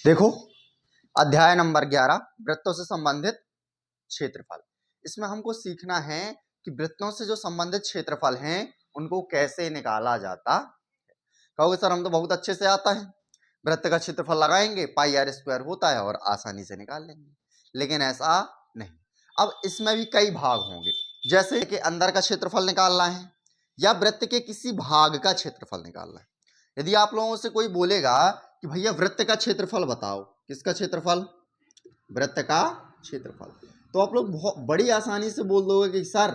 देखो, अध्याय नंबर 11 वृत्तों से संबंधित क्षेत्रफल। इसमें हमको सीखना है कि वृत्तों से जो संबंधित क्षेत्रफल हैं उनको कैसे निकाला जाता है। कहोगे सर हम तो बहुत अच्छे से आता है, वृत्त का क्षेत्रफल लगाएंगे पाई आर स्क्वायर होता है और आसानी से निकाल लेंगे, लेकिन ऐसा नहीं। अब इसमें भी कई भाग होंगे, जैसे कि अंदर का क्षेत्रफल निकालना है या वृत्त के किसी भाग का क्षेत्रफल निकालना है। यदि आप लोगों से कोई बोलेगा कि भैया वृत्त का क्षेत्रफल बताओ, किसका क्षेत्रफल? वृत्त का क्षेत्रफल, तो आप लोग बहुत बड़ी आसानी से बोल दोगे कि सर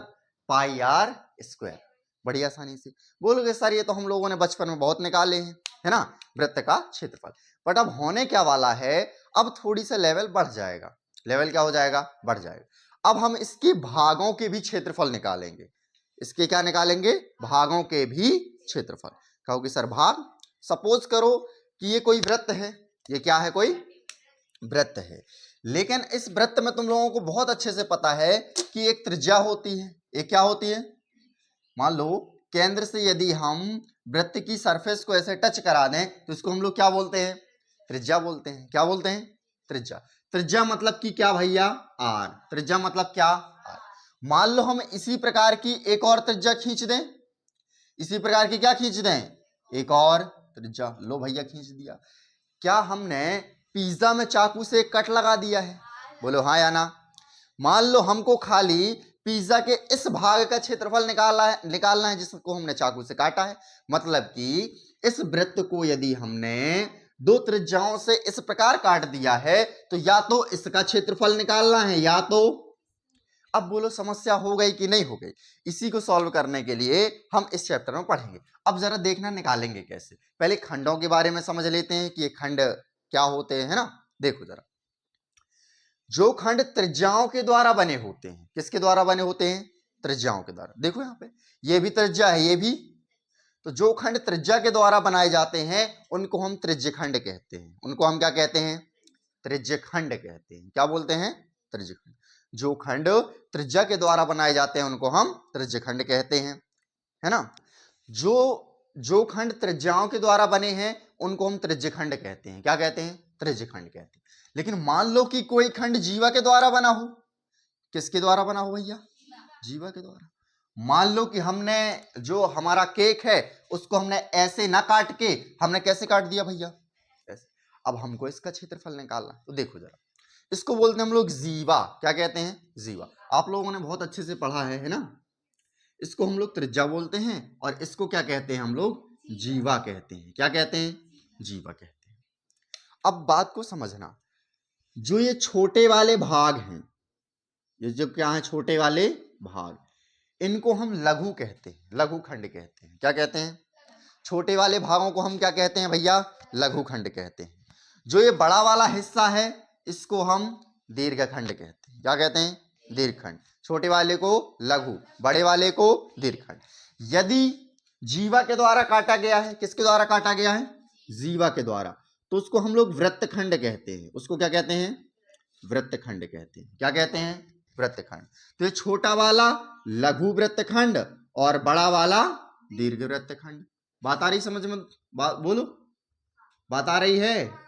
पाई आर स्क्वायर। बड़ी आसानी से बोलोगे सर ये तो हम लोगों ने बचपन में बहुत निकाले हैं, है ना, वृत्त का क्षेत्रफल। बट अब होने क्या वाला है, अब थोड़ी सा लेवल बढ़ जाएगा। लेवल क्या हो जाएगा? बढ़ जाएगा। अब हम इसके भागों के भी क्षेत्रफल निकालेंगे। इसके क्या निकालेंगे? भागों के भी क्षेत्रफल। कहोगे सर भाग, सपोज करो कि ये कोई वृत्त है, ये क्या है? कोई वृत्त है, लेकिन इस वृत्त में तुम लोगों को बहुत अच्छे से पता है कि एक त्रिज्या होती है। एक क्या होती है? मान लो केंद्र से यदि हम वृत्त की सरफेस को ऐसे टच करा दें तो इसको हम लोग क्या बोलते हैं? त्रिज्या बोलते हैं। क्या बोलते हैं? त्रिज्या। त्रिज्या मतलब कि क्या भैया? आर। त्रिज्या मतलब क्या? आर। मान लो हम इसी प्रकार की एक और त्रिज्या खींच दें, इसी प्रकार की क्या खींच दें? एक और त्रिज्या। लो भैया खींच दिया। क्या हमने पिज्जा में चाकू से एक कट लगा दिया है? बोलो हाँ या ना। मान लो हमको खाली पिज्जा के इस भाग का क्षेत्रफल निकालना है जिसको हमने चाकू से काटा है। मतलब कि इस वृत्त को यदि हमने दो त्रिज्याओं से इस प्रकार काट दिया है तो या तो इसका क्षेत्रफल निकालना है या तो। अब बोलो समस्या हो गई कि नहीं हो गई? इसी को सॉल्व करने के लिए हम इस चैप्टर में पढ़ेंगे। अब जरा देखना निकालेंगे कैसे। पहले खंडों के बारे में समझ लेते हैं कि ये खंड क्या होते हैं, है ना। देखो जरा, जो खंड त्रिज्याओं के द्वारा बने होते हैं, किसके द्वारा बने होते हैं? त्रिज्याओं के द्वारा। देखो यहां पे ये भी त्रिज्या है, ये भी। तो जो खंड त्रिज्या के द्वारा बनाए जाते हैं उनको हम त्रिज्यखंड कहते हैं। उनको हम क्या कहते हैं? त्रिज्यखंड कहते हैं। क्या बोलते हैं? त्रिज्यखंड। जो खंड त्रिज्या के द्वारा बनाए जाते हैं उनको हम त्रिज्यखंड कहते हैं, है ना। जो जो खंड त्रिज्याओं के द्वारा बने हैं उनको हम त्रिज्यखंड कहते हैं। क्या कहते हैं? त्रिज्यखंड कहते हैं। लेकिन मान लो कि कोई खंड जीवा के द्वारा बना हो। किसके द्वारा बना हो भैया? जीवा के द्वारा। मान लो कि हमने जो हमारा केक है उसको हमने ऐसे ना काट के हमने कैसे काट दिया भैया? ऐसे। अब हमको इसका क्षेत्रफल निकालना, तो देखो जरा, इसको बोलते हैं हम लोग जीवा। क्या कहते हैं? जीवा। आप लोगों ने बहुत अच्छे से पढ़ा है ना। इसको हम लोग त्रिज्या बोलते हैं और इसको क्या कहते हैं? हम लोग जीवा कहते हैं। क्या कहते हैं? जीवा कहते हैं। अब बात को समझना, जो ये छोटे वाले भाग हैं, ये जो क्या है? छोटे वाले भाग, इनको हम लघु कहते हैं, लघु खंड कहते हैं। क्या कहते हैं? छोटे वाले भागों को हम क्या कहते हैं भैया? लघु खंड कहते हैं। जो ये बड़ा वाला हिस्सा है इसको हम दीर्घ खंड कहते हैं। क्या कहते हैं? दीर्घ खंड। छोटे वाले को लघु, बड़े वाले को दीर्घ खंड। यदि जीवा के द्वारा काटा गया है, किसके द्वारा काटा गया है? जीवा के द्वारा, तो उसको हम लोग वृत्त खंड कहते हैं। उसको क्या कहते हैं? वृत्त खंड कहते हैं। क्या कहते हैं? वृत्त खंड। तो ये छोटा वाला लघु वृत्त खंड और बड़ा वाला दीर्घ वृत्त खंड। बात आ रही समझ में? बोलो, बात आ रही है?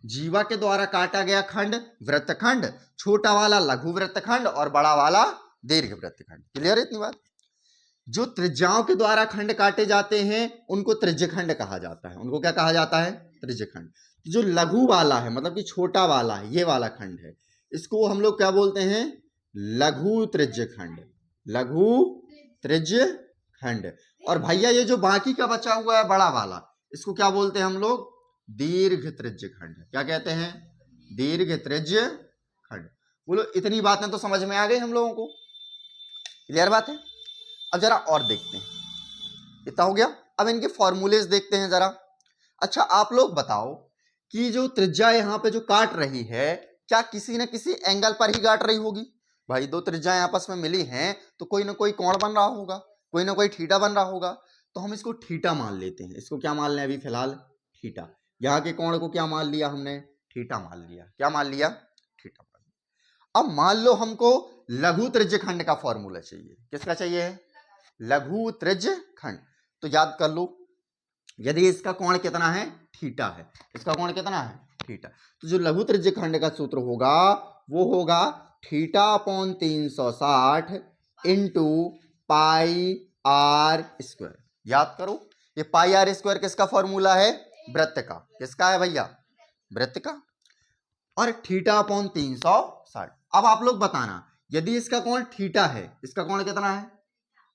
जीवा के द्वारा काटा गया खंड वृत्त खंड, छोटा वाला लघु वृत्त खंड और बड़ा वाला दीर्घ वृत्त खंड। क्लियर है इतनी बात? जो त्रिज्याओं के द्वारा खंड काटे जाते हैं उनको त्रिज्यखंड कहा जाता है। उनको क्या कहा जाता है? त्रिज्यखंड। जो लघु वाला है मतलब कि छोटा वाला है, ये वाला खंड है, इसको हम लोग क्या बोलते हैं? लघु त्रिज्यखंड। लघु त्रिज्यखंड। और भैया ये जो बाकी का बचा हुआ है बड़ा वाला, इसको क्या बोलते हैं हम लोग? दीर्घ त्रिज्यखंड। क्या कहते हैं? दीर्घ त्रिज्यखंड। बोलो इतनी बातें तो समझ में आ गई हम लोगों को? क्लियर बात है? अब जरा और देखते हैं, इतना हो गया। अब इनके फॉर्मूलेज देखते हैं जरा। अच्छा आप लोग बताओ कि जो त्रिज्या यहां पे जो काट रही है, क्या किसी न किसी एंगल पर ही काट रही होगी? भाई दो त्रिज्याएं आपस में मिली हैं तो कोई ना कोई कोण बन रहा होगा, कोई ना कोई थीटा बन रहा होगा। तो हम इसको थीटा मान लेते हैं। इसको क्या मान लें अभी फिलहाल? थीटा। यहाँ के कोण को क्या मान लिया हमने? थीटा मान लिया। क्या मान लिया? थीटा मान लिया। अब मान लो हमको लघु त्रिज्यखंड का फॉर्मूला चाहिए। किसका चाहिए? लघु त्रिज्यखंड। तो याद कर लो, यदि इसका कोण कितना है? थीटा है। इसका कोण कितना है? थीटा। तो जो लघु त्रिज्य खंड का सूत्र होगा वो होगा theta upon 360 into pi r square. याद करो, ये पाई आर स्क्वायर किसका फॉर्मूला है? वृत्त का। किसका है भैया? वृत्त का। और थीटा अपॉन 360। अब आप लोग बताना, यदि इसका कोण थीटा है, इसका कोण कितना है?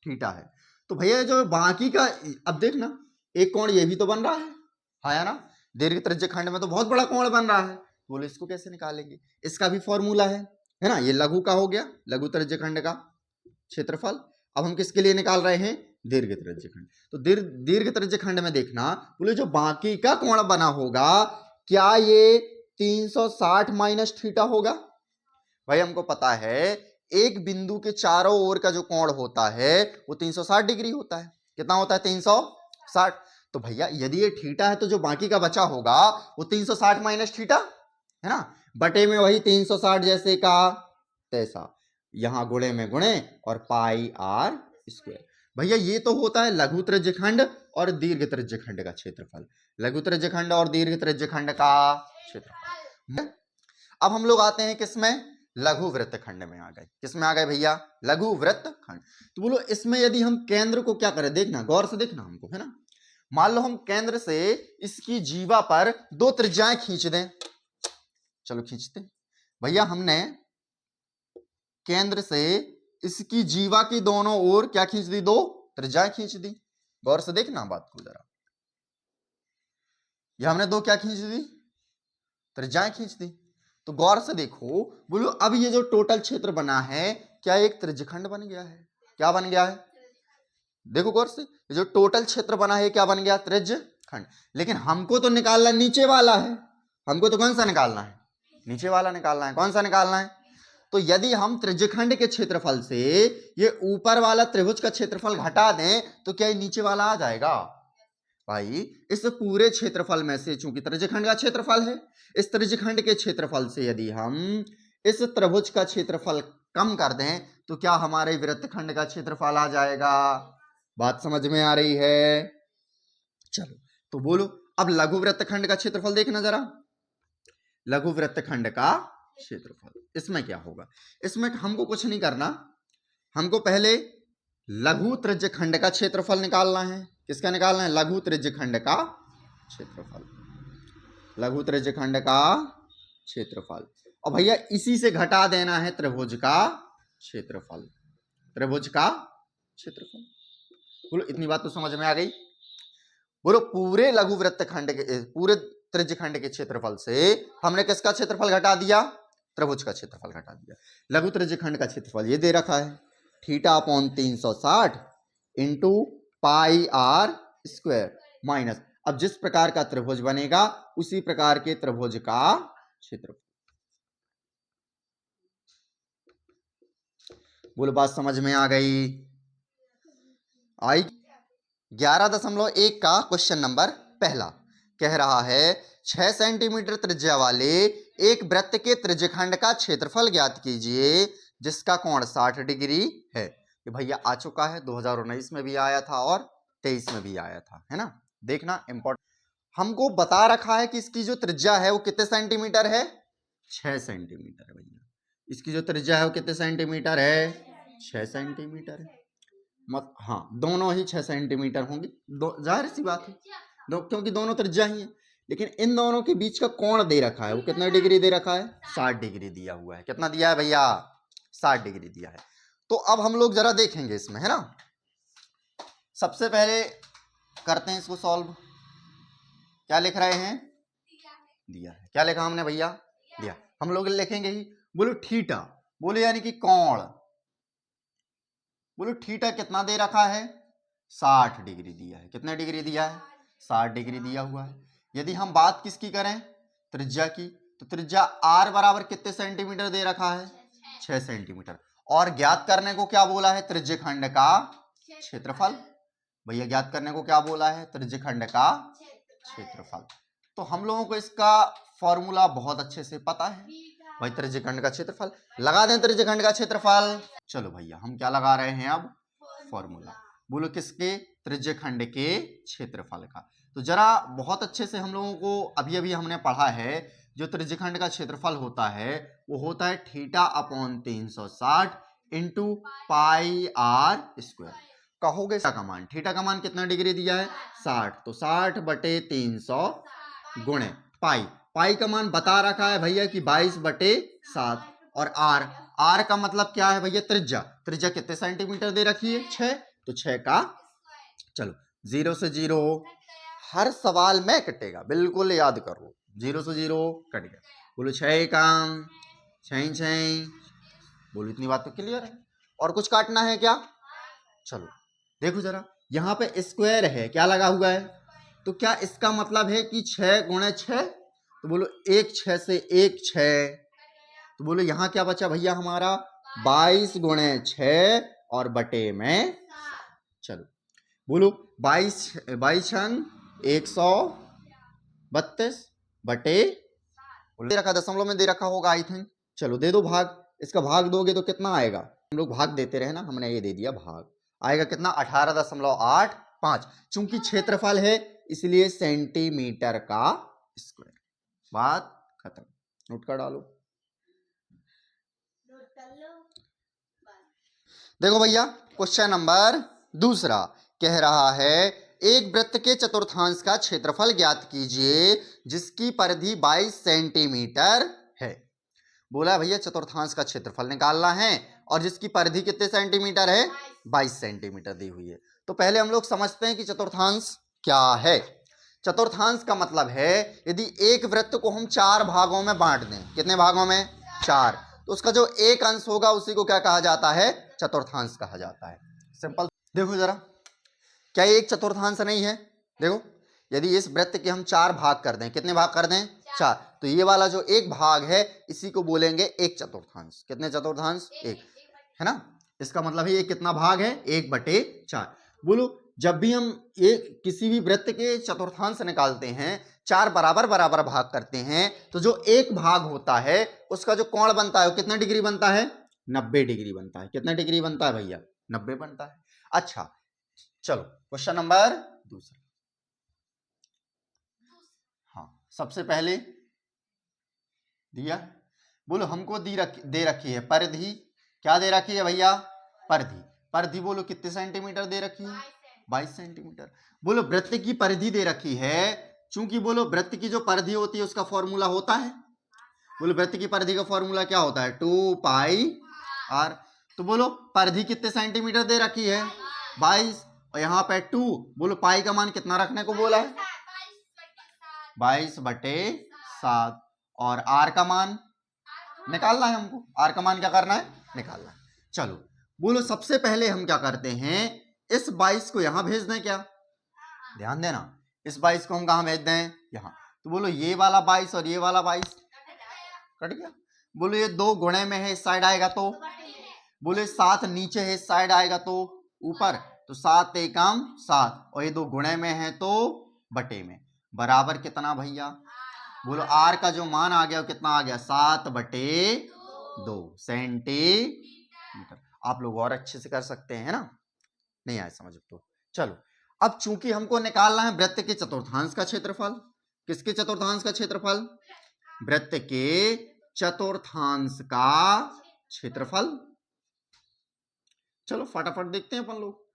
थीटा है, तो भैया जो बाकी का, अब देखना एक कोण ये भी तो बन रहा है ना? दीर्घ त्रिज्य खंड में तो बहुत बड़ा कोण बन रहा है, बोलो इसको कैसे निकालेंगे? इसका भी फॉर्मूला है ना? ये लघु का हो गया, लघु त्रिज्य खंड का क्षेत्रफल। अब हम किसके लिए निकाल रहे हैं? दीर्घ त्रिज्य खंड। तो दीर्घ त्रिज्य खंड में देखना, बोले जो बाकी का कोण बना होगा, क्या ये 360 माइनस थीटा होगा? भाई हमको पता है एक बिंदु के चारों ओर का जो कोण होता है वो 360 डिग्री होता है। कितना होता है? 360। तो भैया यदि ये थीटा है तो जो बाकी का बचा होगा वो 360 माइनस थीटा है ना, बटे में वही 360 जैसे का तैसा, यहां गुणे में गुणे और पाई आर स्क्वायर। भैया ये तो होता है लघु त्रिज्य खंड और दीर्घ त्रिज्य खंड का क्षेत्रफल। लघु त्रिज्य खंड और दीर्घ त्रिज्य खंड का क्षेत्रफल। अब हम लोग आते हैं किसमें? लघु वृत्त खंड में आ गए। किसमें आ गए भैया? लघु वृत्त खंड। तो बोलो इसमें यदि हम केंद्र को क्या करें, देखना गौर से देखना हमको, है ना? मान लो हम केंद्र से इसकी जीवा पर दो त्रिज्याएं खींच दें। चलो खींचते भैया। हमने केंद्र से इसकी जीवा की दोनों ओर क्या खींच दी? दो त्रिज्याएं खींच दी। गौर से देखना बात को जरा, ये हमने दो क्या खींच दी? त्रिज्याएं खींच दी। तो गौर से देखो, बोलो अब ये जो टोटल क्षेत्र बना है क्या एक त्रिज्यखंड बन गया है? क्या बन गया है? देखो गौर से, ये जो टोटल क्षेत्र बना है क्या बन गया? त्रिज्यखंड। लेकिन हमको तो निकालना नीचे वाला है। हमको तो कौन सा निकालना है? नीचे वाला निकालना है। कौन सा निकालना है? तो यदि हम त्रिज्यखंड के क्षेत्रफल से ये ऊपर वाला त्रिभुज का क्षेत्रफल घटा दें तो क्या ये नीचे वाला आ जाएगा? भाई इस पूरे क्षेत्रफल में से, चूंकि त्रिज्यखंड का क्षेत्रफल है, इस त्रिज्यखंड के क्षेत्रफल से यदि हम इस त्रिभुज का क्षेत्रफल कम कर दें तो क्या हमारे वृत्तखंड का क्षेत्रफल आ जाएगा? बात समझ में आ रही है? चलो तो बोलो अब लघु वृत्तखंड का क्षेत्रफल देखना जरा। लघु वृत्तखंड का क्षेत्रफल, इसमें क्या होगा? इसमें हमको कुछ नहीं करना, हमको पहले लघु त्रिज्यखंड का क्षेत्रफल निकालना है। किसका निकालना है? लघु त्रिज्यखंड का क्षेत्रफल। लघु त्रिज्यखंड का क्षेत्रफल। और भैया इसी से घटा देना है त्रिभुज का क्षेत्रफल। त्रिभुज का क्षेत्रफल। बोलो इतनी बात तो समझ में आ गई? बोलो पूरे लघु वृत्तखंड के, पूरे त्रिज्यखंड के क्षेत्रफल से हमने किसका क्षेत्रफल घटा दिया? त्रिभुज का क्षेत्रफल घटा दिया। लघु त्रिज्यखंड का क्षेत्रफल ये दे रखा है, theta upon 360 into pi r square minus, अब जिस प्रकार का त्रिभुज बनेगा उसी प्रकार के त्रिभुज का क्षेत्रफल। बोलो बात समझ में आ गई? आई 11.1 का क्वेश्चन नंबर पहला कह रहा है 6 सेंटीमीटर त्रिज्या वाले एक वृत्त के त्रिज्यखंड का क्षेत्रफल ज्ञात कीजिए जिसका कोण 60 डिग्री है। ये भैया आ चुका है, 2019 में भी आया था और 23 में भी आया था, है ना? देखना इंपॉर्टेंट, हमको बता रखा है कि इसकी जो त्रिज्या है वो कितने सेंटीमीटर है? 6 सेंटीमीटर है भैया। इसकी जो त्रिज्या है वो कितने सेंटीमीटर है? 6 सेंटीमीटर है। मत हाँ, दोनों ही 6 सेंटीमीटर होंगे, जाहिर सी बात है, क्योंकि दोनों त्रिज्या ही है। लेकिन इन दोनों के बीच का कोण दे रखा है, वो कितना डिग्री दे रखा है? 60 डिग्री दिया हुआ है। कितना दिया है भैया? 60 डिग्री दिया है। तो अब हम लोग जरा देखेंगे इसमें, है ना? सबसे पहले करते हैं इसको सॉल्व। क्या लिख रहे हैं? दिया है। क्या लिखा हमने भैया? दिया। हम लोग लिखेंगे ही, बोलो थीटा, बोलो यानी कि कोण, बोलो थीटा कितना दे रखा है? 60 डिग्री दिया है। कितने डिग्री दिया है? 60 डिग्री दिया हुआ है। यदि हम बात किसकी करें? त्रिज्या की, तो त्रिज्या r बराबर कितने सेंटीमीटर दे रखा है? 6 सेंटीमीटर। और ज्ञात करने को क्या बोला है? त्रिज्यखंड का क्षेत्रफल। भैया ज्ञात करने को क्या बोला है? त्रिज्यखंड का क्षेत्रफल। तो हम लोगों को इसका फॉर्मूला बहुत अच्छे से पता है भाई, त्रिज्यखंड का क्षेत्रफल। लगा दें त्रिज्यखंड का क्षेत्रफल। चलो भैया हम क्या लगा रहे हैं अब? फॉर्मूला। बोलो किसके? त्रिज्यखंड के क्षेत्रफल का। तो जरा बहुत अच्छे से हम लोगों को अभी अभी हमने पढ़ा है जो त्रिज्यखंड का क्षेत्रफल होता है वो होता है theta upon 360 into pi r square. कहोगे का मान, थीटा का मान कितना डिग्री दिया है 60, तो 60/300 गुणे पाई, पाई का मान बता रखा है भैया कि 22/7, और आर का मतलब क्या है भैया त्रिज्या, त्रिज्या कितने सेंटीमीटर दे रखी है 6, तो 6 का, चलो 0 से 0, हर सवाल में कटेगा, बिल्कुल याद करो, 0 से 0 कट गया। बोलो 6 काम 6, बोलो इतनी बात तो क्लियर है, और कुछ काटना है क्या? चलो देखो जरा, यहाँ पे स्क्वायर है, क्या लगा हुआ है, तो क्या इसका मतलब है कि 6 गुणे 6, तो बोलो 1 6 से 1 6, तो बोलो यहाँ क्या बचा भैया हमारा 22 गुणे 6 और बटे में, चलो बोलो 22 छंग 132 बटे, दे रखा दशमलव में दे रखा होगा आई थिंक, चलो दे दो भाग, इसका भाग दोगे तो कितना आएगा, हम लोग भाग देते रहे ना, हमने ये दे दिया भाग, आएगा कितना 18.85, चूंकि क्षेत्रफल है इसलिए सेंटीमीटर का स्क्वायर। बात खत्म, नोट कर डालो। देखो भैया क्वेश्चन नंबर दूसरा कह रहा है एक वृत्त के चतुर्थांश का क्षेत्रफल ज्ञात कीजिए जिसकी परिधि 22 सेंटीमीटर है। बोला भैया चतुर्थांश का क्षेत्रफल निकालना है और जिसकी परिधि कितने सेंटीमीटर है 22 सेंटीमीटर दी हुई है। तो पहले हम लोग समझते हैं कि चतुर्थांश क्या है। चतुर्थांश का मतलब है यदि एक वृत्त को हम 4 भागों में बांट दें, कितने भागों में 4, तो उसका जो एक अंश होगा उसी को क्या कहा जाता है चतुर्थांश कहा जाता है। सिंपल। देखो जरा, क्या ये एक चतुर्थांश नहीं है? देखो यदि इस वृत्त के हम 4 भाग कर दें, कितने भाग कर दें 4, तो ये वाला जो एक भाग है इसी को बोलेंगे एक चतुर्थांश। कितने चतुर्थांश? एक, है ना। इसका मतलब है ये कितना भाग है 1/4। बोलो जब भी हम एक किसी भी वृत्त के चतुर्थांश निकालते हैं, 4 बराबर बराबर भाग करते हैं, तो जो एक भाग होता है उसका जो कोण बनता है वो कितना डिग्री बनता है 90 डिग्री बनता है। कितना डिग्री बनता है भैया 90 बनता है। अच्छा चलो क्वेश्चन नंबर दूसरा। हाँ सबसे पहले दिया, बोलो हमको दे रखी है परिधि, क्या दे रखी है भैया परिधि, परिधि बोलो कितने सेंटीमीटर दे रखी है 22 सेंटीमीटर। बोलो वृत्त की परिधि दे रखी है, चूंकि बोलो वृत्त की जो परिधि होती है उसका फॉर्मूला होता है, बोलो वृत्त की परिधि का फॉर्मूला क्या होता है 2 पाई आर। तो बोलो परिधि कितने सेंटीमीटर दे रखी है 22, और यहाँ पे 2, बोलो पाई का मान कितना रखने को बोला है 22/7, और आर का मान निकालना है हमको, आर का मान क्या करना है निकालना है। चलो बोलो सबसे पहले हम क्या करते हैं, इस 22 को यहां भेज दें क्या, ध्यान देना, इस 22 को हम कहां भेज दें यहां, तो बोलो ये वाला 22 और ये वाला 22 कट गया। बोलो ये 2 गुणे में है इस साइड आएगा तो, बोले 7 नीचे है इस साइड आएगा तो ऊपर, तो 7 एकम 7, और ये 2 गुणे में है तो बटे में, बराबर कितना भैया, बोलो आर का जो मान आ गया वो कितना आ गया 7/2 सेंटीमीटर। आप लोग और अच्छे से कर सकते हैं ना, नहीं आए समझ तो। चलो अब चूंकि हमको निकालना है वृत्त के चतुर्थांश का क्षेत्रफल, किसके चतुर्थांश का क्षेत्रफल, वृत्त के चतुर्थांश का क्षेत्रफल। चलो फटाफट देखते हैं अपन लोग।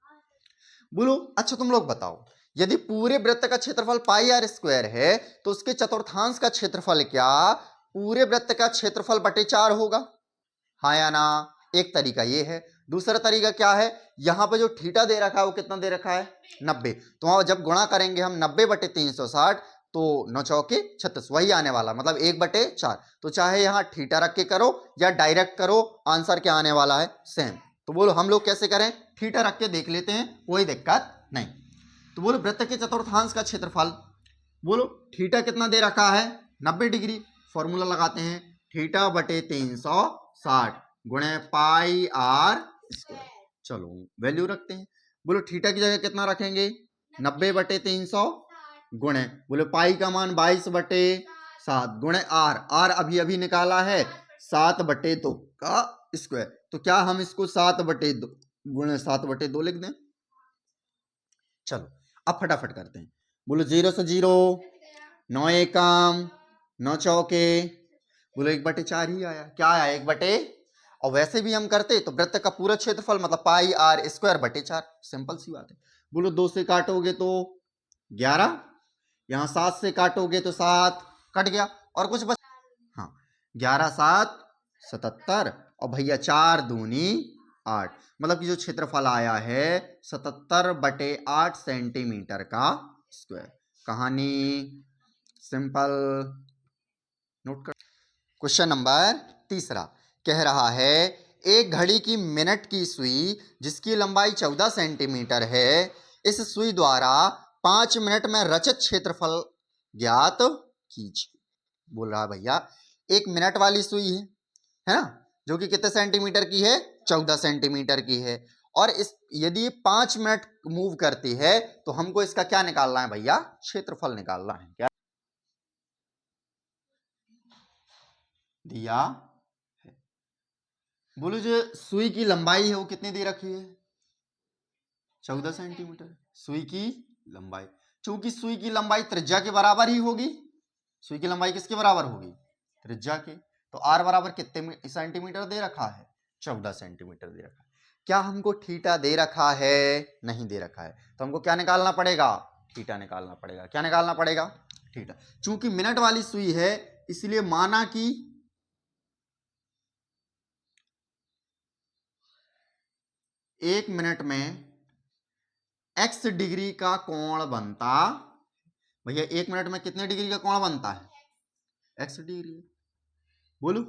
बोलो अच्छा तुम लोग बताओ, यदि पूरे वृत्त का क्षेत्रफल पाई आर स्क्वायर है तो उसके चतुर्थांश का क्षेत्रफल क्या पूरे वृत्त का क्षेत्रफल बटे 4 होगा, हाँ या ना। एक तरीका ये है, दूसरा तरीका क्या है, यहां पे जो थीटा दे रखा है वो कितना दे रखा है 90, तो जब गुणा करेंगे हम 90/360 तो 9 चौके 36 वही आने वाला, मतलब 1/4। तो चाहे यहाँ थीटा रख के करो या डायरेक्ट करो, आंसर क्या आने वाला है सेम। तो बोलो हम लोग कैसे करें, थीटा रख के देख लेते हैं, कोई दिक्कत नहीं। तो बोलो वृत्त के चतुर्थांश का क्षेत्रफल, बोलो थीटा कितना दे रखा है 90 डिग्री, फॉर्मूला लगाते हैं θ/360 गुणे पाई आर स्क्वायर। चलो वैल्यू रखते हैं, बोलो थीटा की जगह कितना रखेंगे 90/300 गुणे, बोले पाई का मान 22/7 गुणे आर, आर अभी अभी निकाला है 7/2 का स्क्वायर, तो क्या हम इसको 7/2 गुणे 7/2 लिख दें। चलो अब फटाफट करते हैं, बोलो 0 से 0, 9 एकम 9 चौके, बोलो 1/4 ही आया। क्या आया? 1/, और वैसे भी हम करते तो वृत्त का पूरा क्षेत्रफल मतलब पाई आर स्क्वायर बटे 4, सिंपल सी बात है। बोलो 2 से काटोगे तो 11, यहां 7 से काटोगे तो 7, कट गया और कुछ बच, हाँ 11 7 77, और भैया 4 दूनी 8, मतलब कि जो क्षेत्रफल आया है 77/8 सेंटीमीटर का स्क्वायर। कहानी सिंपल, नोट कर। क्वेश्चन नंबर 3 कह रहा है एक घड़ी की मिनट की सुई जिसकी लंबाई 14 सेंटीमीटर है, इस सुई द्वारा 5 मिनट में रचित क्षेत्रफल ज्ञात कीजिए। बोल रहा भैया एक मिनट वाली सुई है ना, जो कि कितने सेंटीमीटर की है? 14 सेंटीमीटर की है, और इस यदि 5 मिनट मूव करती है तो हमको इसका क्या निकालना है भैया? क्षेत्रफल निकालना है। क्या दिया है? बोलो जो सुई की लंबाई है वो कितनी दे रखी है? 14 सेंटीमीटर सुई की लंबाई। चूंकि सुई की लंबाई त्रिज्या के बराबर ही होगी, सुई की लंबाई किसके बराबर होगी? त्रिज्या के। तो आर बराबर कितने सेंटीमीटर दे रखा है? 14 सेंटीमीटर दे रखा है। क्या हमको थीटा दे रखा है? नहीं दे रखा है, तो हमको क्या निकालना पड़ेगा? थीटा निकालना पड़ेगा। क्या निकालना पड़ेगा? थीटा। चूंकि मिनट वाली सुई है इसलिए माना कि 1 मिनट में x डिग्री का कोण बनता, भैया 1 मिनट में कितने डिग्री का कोण बनता है? x degree. बोलो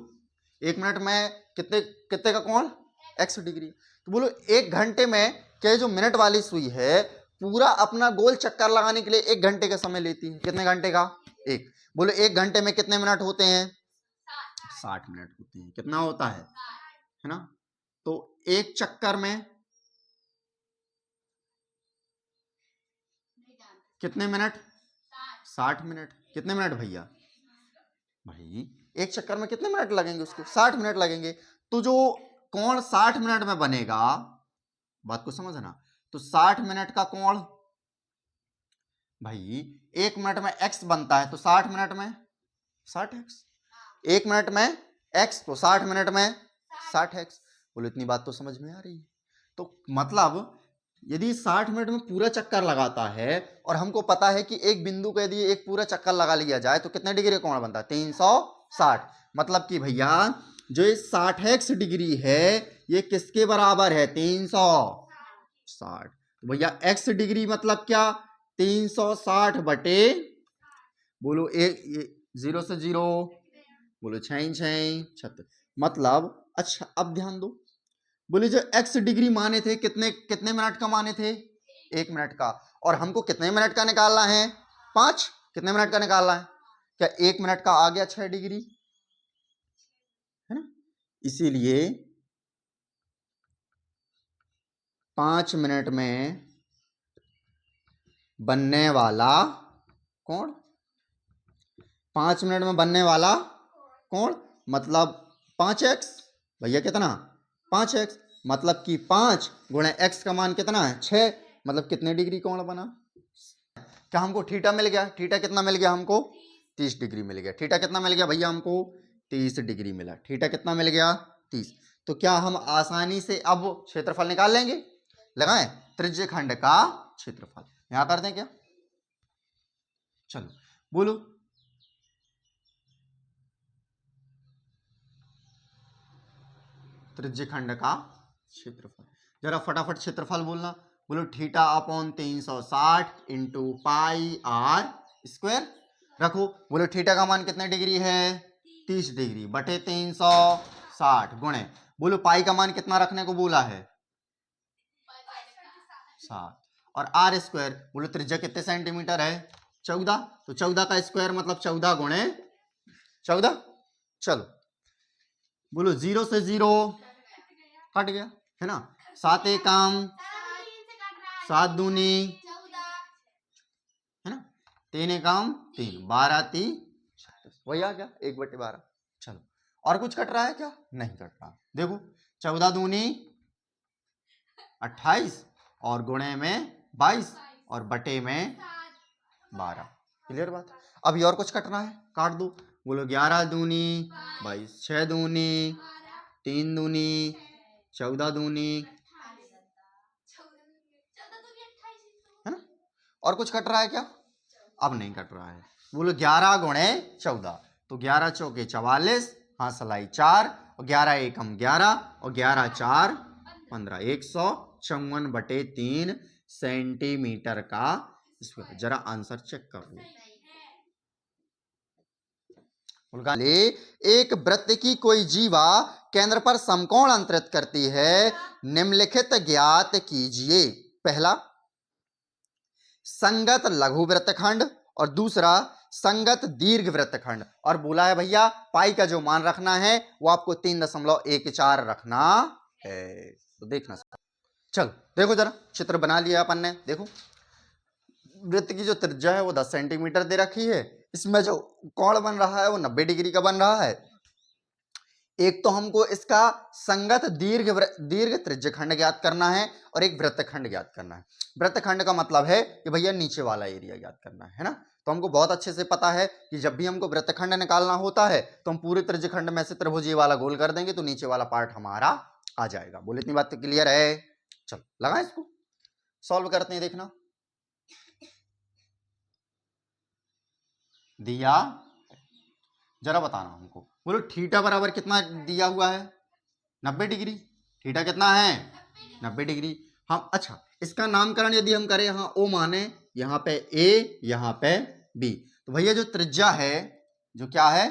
1 मिनट में कितने कितने का कोण? x degree. तो बोलो 1 घंटे में क्या जो मिनट वाली सुई है पूरा अपना गोल चक्कर लगाने के लिए 1 घंटे का समय लेती है। कितने घंटे का? 1। बोलो 1 घंटे में कितने मिनट होते हैं? 60 मिनट होते हैं। कितना होता है ना? तो एक चक्कर में कितने मिनट? 60 मिनट। कितने मिनट भैया? भाई एक चक्कर में कितने मिनट लगेंगे उसको? 60 मिनट लगेंगे। तो जो कोण 60 मिनट में बनेगा, बात को समझना, तो 60 मिनट का कोण भाई 1 मिनट में x बनता है तो 60 मिनट में 60x, 1 मिनट में x तो 60 मिनट में 60x। बोलो इतनी बात तो समझ में आ रही है? तो मतलब यदि 60 मिनट में पूरा चक्कर लगाता है और हमको पता है कि एक बिंदु का यदि एक पूरा चक्कर लगा लिया जाए तो कितने डिग्री कोण बनता है? 360। मतलब कि भैया जो ये 60x डिग्री है ये किसके बराबर है? 360। तो भैया x डिग्री मतलब क्या? 360 बटे, बोलो एक 0 से 0, बोलो 6 6 मतलब। अच्छा अब ध्यान दो, बोले जो x डिग्री माने थे कितने कितने मिनट का माने थे? 1 मिनट का, और हमको कितने मिनट का निकालना है? 5। कितने मिनट का निकालना है? क्या 1 मिनट का आ गया 6 डिग्री, है ना? इसीलिए 5 मिनट में बनने वाला कोण, 5 मिनट में बनने वाला कोण मतलब 5x। भैया कितना? 5x, मतलब कि 5 गुणे x का मान कितना है? 6, मतलब कितने डिग्री कोण बना? क्या हमको थीटा मिल गया? थीटा कितना मिल गया हमको? 30 डिग्री मिल गया। थीटा कितना मिल गया भैया हमको? 30 डिग्री मिला। थीटा कितना मिल गया? 30। तो क्या हम आसानी से अब क्षेत्रफल निकाल लेंगे? लगाएं त्रिज्य खंड का क्षेत्रफल। यहां कर दें क्या? चलो बोलो त्रिज्य खंड का क्षेत्रफल। जरा फटाफट क्षेत्रफल बोलना। बोलो theta upon 360 into pi r square. रखो। बोलो थीटा का मान कितने डिग्री है? 30 डिग्री बटे 360 गुणे, बोलो पाई का मान कितना रखने को बोला है? 7। और आर स्क्वायर, बोलो त्रिज्या कितने सेंटीमीटर है? 14। तो 14 का स्क्वायर मतलब 14 गुणे 14। चलो बोलो 0 से 0 कट गया, है ना? 7 एकम 7 दूनी, है ना? 3 एकम 3, 12 3 वही आ गया 1/12। चलो और कुछ कट रहा है क्या? नहीं कट रहा। देखो 14 दूनी 28 और गुणे में 22 और बटे में 12। क्लियर बात? अभी और कुछ कटना है? काट दो। बोलो 11 दूनी 22, 6 दूनी 3 दूनी 14 दूनी, है ना। और कुछ कट रहा है क्या? अब नहीं कट रहा है। बोलो 11 गुणे 14, तो 11 चौके 44, हाँ सलाई 4, और 11 एकम 11, और 11 4 15, 154/3 सेंटीमीटर का स्क्वायर। जरा आंसर चेक कर लो। ले एक वृत्त की कोई जीवा केंद्र पर समकोण अंतरित करती है, निम्नलिखित ज्ञात कीजिए। पहला संगत लघु वृत्तखंड और दूसरा संगत दीर्घ वृत्तखंड। और बोला है भैया पाई का जो मान रखना है वो आपको 3.14 रखना है। तो देखना चल देखो जरा चित्र बना लिया अपन ने। देखो वृत्त की जो त्रिज्या है वो 10 सेंटीमीटर दे रखी है। इसमें जो कोण बन रहा है वो 90 डिग्री का बन रहा है। एक तो हमको इसका संगत दीर्घ त्रिज्यखंड ज्ञात करना है और एक वृत्तखंड ज्ञात करना है। वृत्तखंड का मतलब है कि भैया नीचे वाला एरिया ज्ञात करना है ना। तो हमको बहुत अच्छे से पता है कि जब भी हमको वृत्तखंड निकालना होता है तो हम पूरे त्रिज्यखंड में से त्रिभुज ये वाला गोल कर देंगे तो नीचे वाला पार्ट हमारा आ जाएगा। बोले इतनी बात तो क्लियर है। चल लगा इसको सॉल्व करते हैं। देखना दिया जरा बताना हमको। बोलो थीटा बराबर कितना दिया हुआ है? 90 डिग्री। थीटा कितना है? 90 डिग्री। हम अच्छा इसका नामकरण यदि हम करें, यहाँ ओ माने, यहाँ पे ए, यहाँ पे बी, तो भैया जो त्रिज्या है, जो क्या है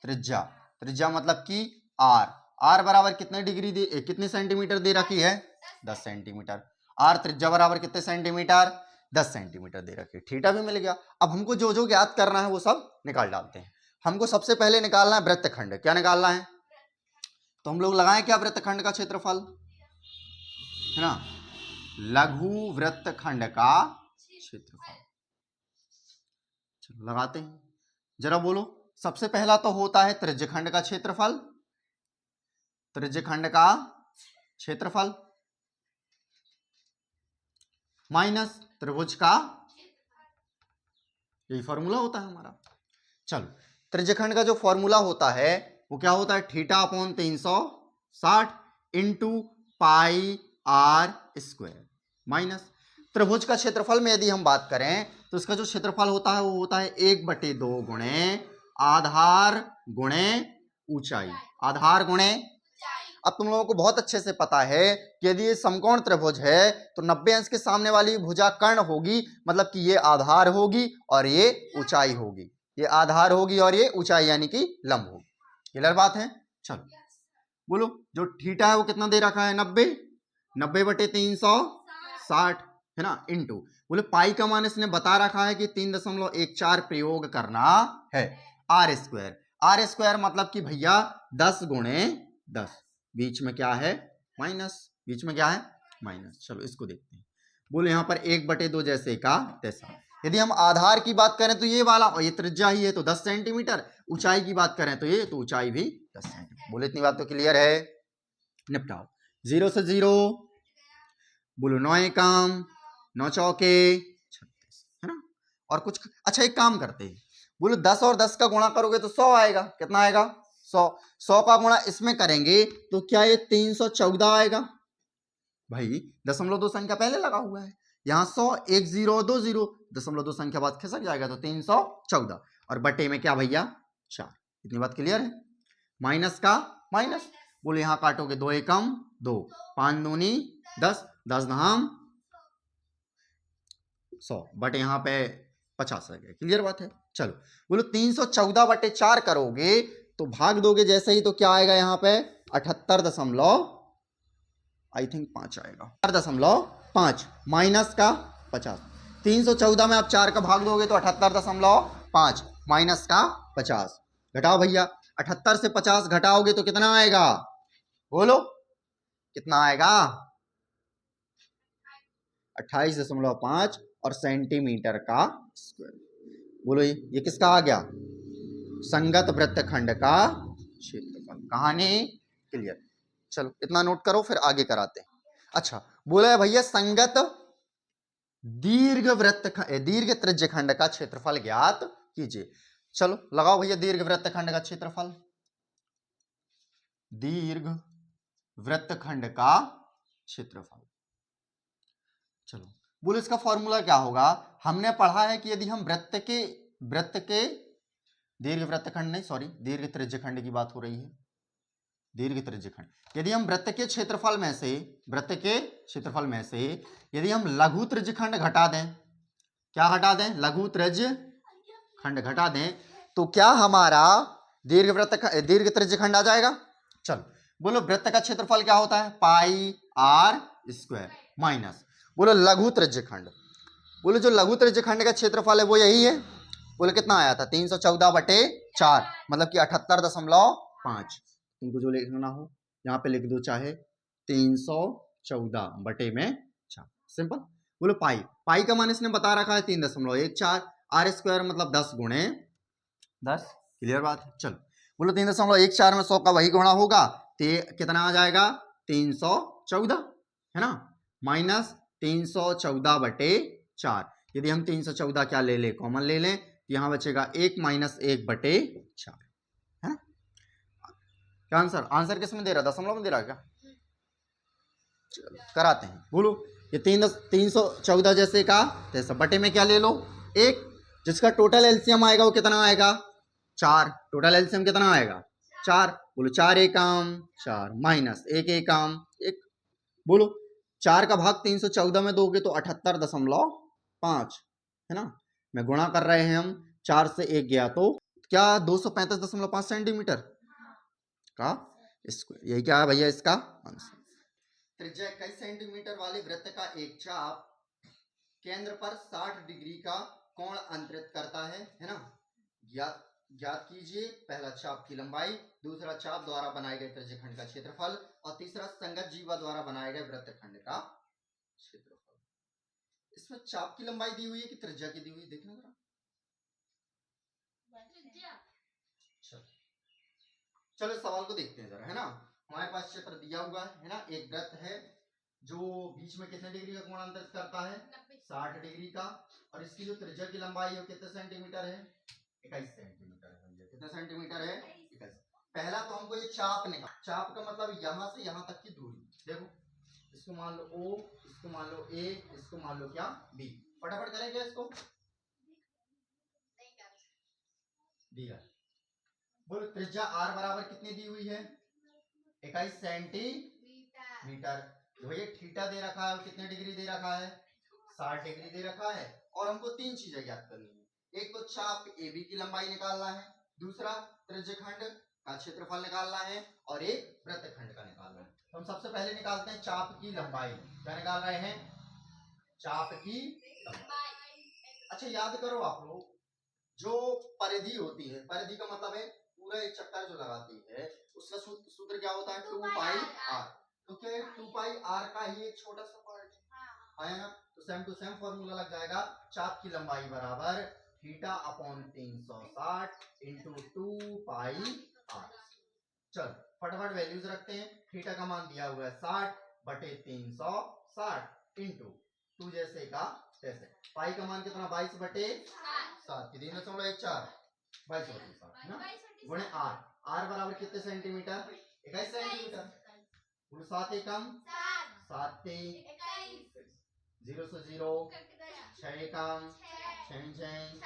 त्रिज्या, त्रिज्या मतलब कि आर, आर बराबर कितने डिग्री दे कितने सेंटीमीटर दे रखी है? 10 सेंटीमीटर। आर त्रिज्या बराबर कितने सेंटीमीटर? 10 सेंटीमीटर दे रखी है। थीटा भी मिल गया। अब हमको जो जो ज्ञात करना है वो सब निकाल डालते हैं। हमको सबसे पहले निकालना है वृत्तखंड। क्या निकालना है? तो हम लोग लगाएं क्या वृत्तखंड का क्षेत्रफल, है ना, लघु वृत्तखंड का क्षेत्रफल। चलो लगाते हैं। जरा बोलो सबसे पहला तो होता है त्रिज्यखंड का क्षेत्रफल, त्रिज्यखंड का क्षेत्रफल माइनस त्रिभुज का, यही फॉर्मूला होता है हमारा। चलो त्रिज्यखंड का जो फॉर्मूला होता है वो क्या होता है? Theta upon 360 into pi r square minus त्रिभुज का क्षेत्रफल में यदि हम बात करें तो इसका जो क्षेत्रफल होता है वो होता है 1/2 गुणे आधार गुणे ऊंचाई, आधार गुणे। अब तुम लोगों को बहुत अच्छे से पता है कि यदि ये समकोण त्रिभुज है तो 90 अंश के सामने वाली भुजा कर्ण होगी, मतलब कि ये आधार होगी और ये ऊंचाई होगी, ये आधार होगी और ये ऊंचाई यानी कि लंब होगी। क्लियर बात है। चलो बोलो जो थीटा है वो कितना दे रखा है? 90, 90/360 है ना, इंटू बोले पाई का मान इसने बता रखा है कि 3.14 प्रयोग करना है। आर स्क्वायर, आर स्क्वायर मतलब कि भैया 10 गुणे 10, बीच में क्या है? माइनस, बीच में क्या है? माइनस। चलो इसको देखते हैं। बोले यहाँ पर 1/2 जैसे का तैसा। यदि हम आधार की बात करें तो ये वाला, और ये त्रिज्या ही है तो 10 सेंटीमीटर, ऊंचाई की बात करें तो ये, तो ऊंचाई भी 10 सेंटीमीटर। बोले इतनी बात तो क्लियर है। निपटाओ 0 से 0, बोलो 9 एकम 9 चौके 36, है ना। और कुछ अच्छा एक काम करते हैं, बोलो 10 और 10 का गुणा करोगे तो 100 आएगा। कितना आएगा? 100। 100 का गुणा इसमें करेंगे तो क्या ये 314 आएगा? भाई 0.2 संख्या पहले लगा हुआ है, यहाँ 100, 1 0 2 0, 0.2 संख्या बाद खिसक जाएगा तो 314, और बटे में क्या भैया? 4। इतनी बात क्लियर है। माइनस का माइनस, बोले यहाँ काटोगे 2 एकम 2, 5 दूनी 10, 10 धाम 100, बटे यहाँ पे 50 आ गया। क्लियर बात है। चलो बोलो 314/4 करोगे तो भाग दोगे जैसे ही तो क्या आएगा यहाँ पे? 78.5 आएगा, 78.5 माइनस का 50। 314 में आप 4 का भाग दोगे तो 78.5 माइनस का 50। घटाओ भैया, 78 से 50 घटाओगे तो कितना आएगा? बोलो कितना आएगा? 28.5 और सेंटीमीटर का स्क्वायर। बोलो ये किसका आ गया? संगत वृत्तखंड का क्षेत्रफल। कहानी क्लियर। चलो इतना नोट करो फिर आगे कराते हैं। अच्छा बोला है भैया संगत दीर्घ त्रिज्यखंड का क्षेत्रफल ज्ञात कीजिए। चलो लगाओ भैया दीर्घ वृत्तखंड का क्षेत्रफल। दीर्घ वृत्तखंड का क्षेत्रफल। चलो बोलो इसका फॉर्मूला क्या होगा। हमने पढ़ा है कि यदि हम वृत्त के दीर्घ वृत्तखंड नहीं, सॉरी, दीर्घ त्रिज्यखंड की बात हो रही है। दीर्घ त्रिज्यखंड, यदि हम वृत्त के क्षेत्रफल में से यदि हम लघु त्रिज्यखंड घटा दें, क्या घटा दें, लघु त्रिज्यखंड घटा दें, तो क्या हमारा दीर्घ त्रिज्यखंड आ जाएगा। चलो बोलो वृत्त का क्षेत्रफल क्या होता है, पाई आर स्क्वायर माइनस, बोलो लघु त्रिज्यखंड, बोलो जो लघु त्रिज्यखंड का क्षेत्रफल है वो यही है। बोलो कितना आया था, 314/4, मतलब कि 78.5। तुमको जो लिखना हो यहाँ पे लिख दो, चाहे 314/4, सिंपल। बोलो पाई का मान इसने बता रखा है 3.14, आर स्क्वायर मतलब 10 गुणे 10, क्लियर बात है। चलो बोलो 3.14 में 100 का वही गुणा होगा तो कितना आ जाएगा, 314 है ना, माइनस 314/4। यदि हम 314 क्या ले ले, कॉमन ले लें, यहां बचेगा 1 माइनस 1/4 है ना। क्या आंसर किस में दे रहा, दशमलव में दे रहा क्या, चलो कराते हैं। बोलो ये 314 जैसे का जैसा बटे में क्या ले लो, एक, जिसका टोटल एलसीएम आएगा वो कितना आएगा, 4। टोटल एलसीएम कितना आएगा, 4। बोलो 4 एकम 4 माइनस 1 एकम 1। बोलो 4 का भाग 314 में दोगे तो 78.5 है ना, में गुणा कर रहे हैं हम, 4 से 1 गया तो क्या 235.5 सेंटीमीटर का स्क्वायर, यही क्या है भैया इसका आंसर। त्रिज्या 21 सेंटीमीटर वाले वृत्त का एक चाप केंद्र पर 60 डिग्री का कोण अंतरित करता है ना। ज्ञात कीजिए पहला चाप की लंबाई, दूसरा चाप द्वारा बनाए गए त्रिज्यखंड का क्षेत्रफल और तीसरा संगत जीवा द्वारा बनाए गए वृत्तखंड का क्षेत्रफल। इसमें चाप की लंबाई दी हुई है कि त्रिज्या की दी हुई है, देखना जरा। चलो इस सवाल को देखते हैं जरा, है ना। हमारे पास चित्र दिया हुआ है ना, एक वृत्त है जो बीच में कितने डिग्री का कोण अंतरित करता है, 60 डिग्री का, और इसकी जो त्रिज्या की लंबाई है वो कितने सेंटीमीटर है, 21 सेंटीमीटर है। कितने सेंटीमीटर है, 21। पहला तो हमको ये चाप निकाल, चाप का मतलब यहां से यहां तक की दूरी, देखो इसको मान लो O, इसको मान लो A, इसको मान लो क्या B। फटाफट करेंगे इसको, दिया। बोलो त्रिज्या R बराबर कितनी दी हुई है, 21 सेंटीमीटर। भैया थीटा दे रखा है, कितने डिग्री दे रखा है, 60 डिग्री दे रखा है। और हमको तीन चीजें ज्ञात करनी है, एक तो चाप AB की लंबाई निकालना है, दूसरा त्रिज्यखंड का क्षेत्रफल निकालना है, और एक वृत्तखंड का निकालना है। तो हम सबसे पहले निकालते हैं चाप की लंबाई। क्या निकाल रहे हैं, चाप की लंबाई। अच्छा याद करो आप लोग, जो परिधि होती है, परिधि का मतलब है पूरा एक चक्कर जो लगाती है, उसका सूत्र क्या होता है, 2πr। तो क्या 2πr का ही एक छोटा सा पार्ट है ना, तो सेम टू सेम फॉर्मूला लग जाएगा, चाप की लंबाई बराबर थीटा अपॉन 360 इंटू 2πr। चल फटाफट वैल्यूज रखते हैं। थीटा का मान दिया हुआ है 60/360 इंटू 2 जैसे का तैसे, पाई का मान कितना 22/7 की 3.14 22/7 ना, गुणे आर, आर बराबर कितने सेंटीमीटर, 21 सेंटीमीटर। 7 एकम 7 0 से 0, 6 एकम 6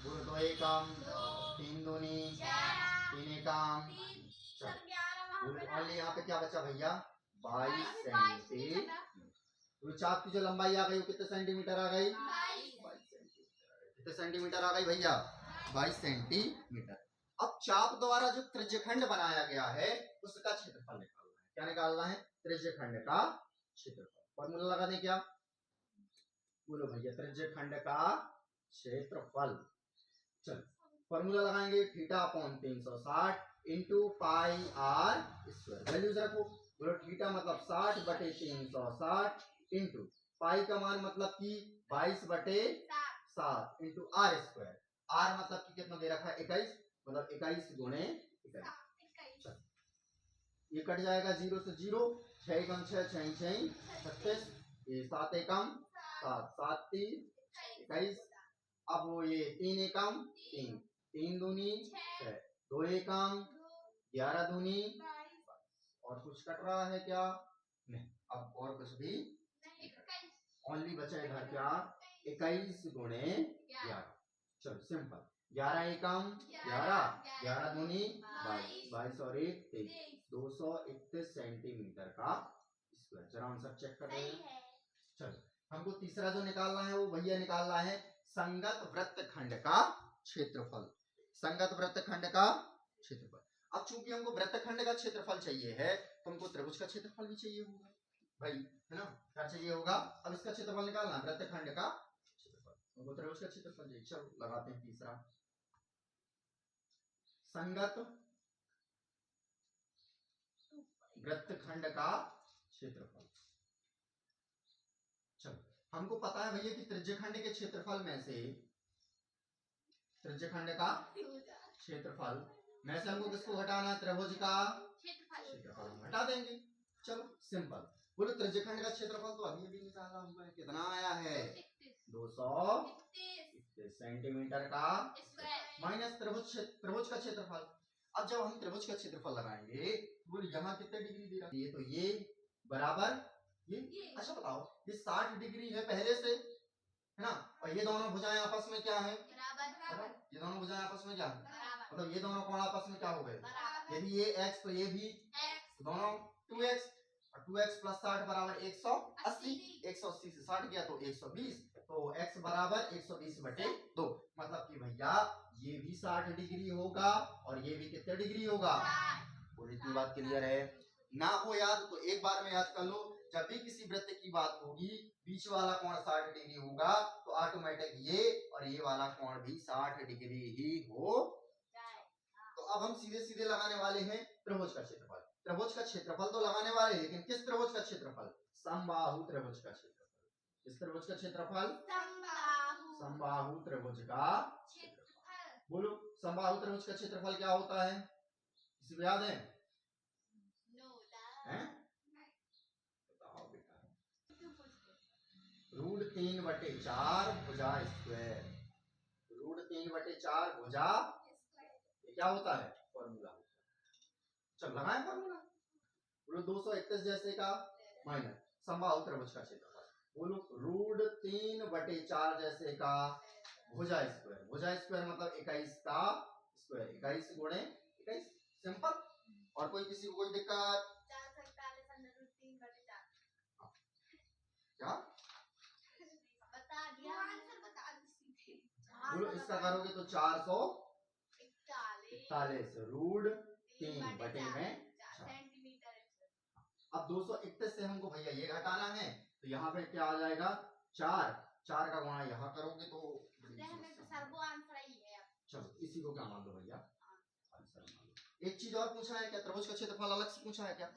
2 एकम 3 दूनी 3 एकम। ओनली यहाँ पे क्या बचा भैया, 22 सेंटीमीटर। तो चाप की जो लंबाई आ गई वो कितने सेंटीमीटर आ गई, 22 सेंटीमीटर। कितने सेंटीमीटर आ गई भैया, 22 सेंटीमीटर। अब चाप द्वारा जो त्रिज्यखंड बनाया गया है उसका क्षेत्रफल निकालना है। क्या निकालना है, त्रिज्यखंड का क्षेत्रफल। फॉर्मूला लगा दें क्या, बोलो भैया त्रिज्यखंड का क्षेत्रफल। चलो फॉर्मूला लगाएंगे, theta upon 360 into pi r square. Values रखो, बोलो थीटा मतलब 60/360 इंटू पाई का मान मतलब कि 22/7 इंटू आर स्क्वायर। आर मतलब कि कितना दे रखा है 21, मतलब 21 गुणे 21। ये कट जाएगा 0 से 0, 6 एकम 6 6 6 36, ये 7 एकम 7 7 3 21। अब वो ये 3 एकम 3 3 दूनी 6, 2 एकम 11 दूनी, और कुछ कट रहा है क्या? नहीं। अब और कुछ भी ओनली बचा इधर क्या? 21 गुणे 11। चलो सिंपल। 11 एकम 11, 11 दूनी 22, 22 और 1 23, 231 सेंटीमीटर का स्क्वायर। जरा हम सब चेक कर रहे हैं। चलो हमको तीसरा जो निकालना है वो भैया निकालना है संगत वृत्तखंड का क्षेत्रफल। संगत वृत्तखंड का क्षेत्रफल। अब चूंकि हमको वृत्तखंड का क्षेत्रफल चाहिए है तो हमको त्रिभुज का क्षेत्रफल भी चाहिए होगा भाई, है ना? क्या चाहिए होगा? अब इसका क्षेत्रफल निकालना, वृत्तखंड का क्षेत्रफल, हमको त्रिभुज का क्षेत्रफल चाहिए। चलो लगाते हैं तीसरा। संगत वृत्तखंड का क्षेत्रफल। चलो हमको पता है भैया कि त्रिज्यखंड के क्षेत्रफल में से, त्रिज्यखंड का क्षेत्रफल में से हमको किसको घटाना है? त्रिभुज का क्षेत्रफल हम घटा देंगे। चलो सिंपल। बोलो त्रिज्यखंड का क्षेत्रफल तो अभी भी निकाला हुआ है, कितना आया है? 231 सेंटीमीटर का माइनस त्रिभुज का क्षेत्रफल। अब जब हम त्रिभुज का क्षेत्रफल लगाएंगे बोलो यहाँ कितने डिग्री दे रहा है? ये तो ये बराबर ये। अच्छा बताओ, ये 60 डिग्री है पहले से, है ना? और ये दोनों भुजाएं आपस में क्या है? बराबर। ये दोनों भुजाएं आपस में क्या है? मतलब ये दोनों कोण आपस में क्या हो गए? यदि ये x तो ये भी x, दोनों 2x, और 2x प्लस 60 बराबर 180। 180 से 60 गया तो 120, तो x बराबर 120 बटे 2। मतलब कि भैया ये भी 60 डिग्री होगा और ये भी कितने डिग्री होगा? और इतनी बात क्लियर है ना? हो याद तो एक बार में याद कर लो। जब भी किसी वृत्त की बात होगी बीच वाला कोण 60 डिग्री होगा तो ऑटोमेटिक ये और ये वाला कोण भी 60 डिग्री ही हो। तो अब हम सीधे सीधे लगाने वाले हैं त्रिभुज का क्षेत्रफल। त्रिभुज का क्षेत्रफल तो लगाने वाले, लेकिन किस त्रिभुज का क्षेत्रफल? समबाहु त्रिभुज का क्षेत्रफल। किस त्रिभुज का क्षेत्रफल? समबाहु त्रिभुज का क्षेत्रफल। बोलो समबाहु त्रिभुज का क्षेत्रफल क्या होता है? किसी को याद है? बताओ बेटा। √3/4 भुजा स्क्वायर। √3/4 भुजा क्या होता है? फॉर्मूला। चल लगाए फॉर्मूला। बोलो 231 जैसे का माइनस समबाहु त्रिभुज का क्षेत्रफल। बोलो √3/4 जैसे का भुजा स्क्वायर। भुजा स्क्वायर मतलब 21 का स्क्वायर, 21 गुणे 21। सिंपल। और कोई किसी को कोई दिक्कत? क्या बता दिया? आंसर बता दी। बोलो इसका करोगे तो 441 √3/4 सेंटीमीटर। अब 231 से हमको भैया ये घटाना है तो यहाँ पे क्या आ जाएगा? 4 का गुणा यहाँ करोगे तो सर्वो आंसर ही है। चलो इसी को क्या मान लो भैया? आंसर मान लो। एक चीज और पूछा है क्या? त्रिभुज का क्षेत्रफल अलग से पूछा है क्या?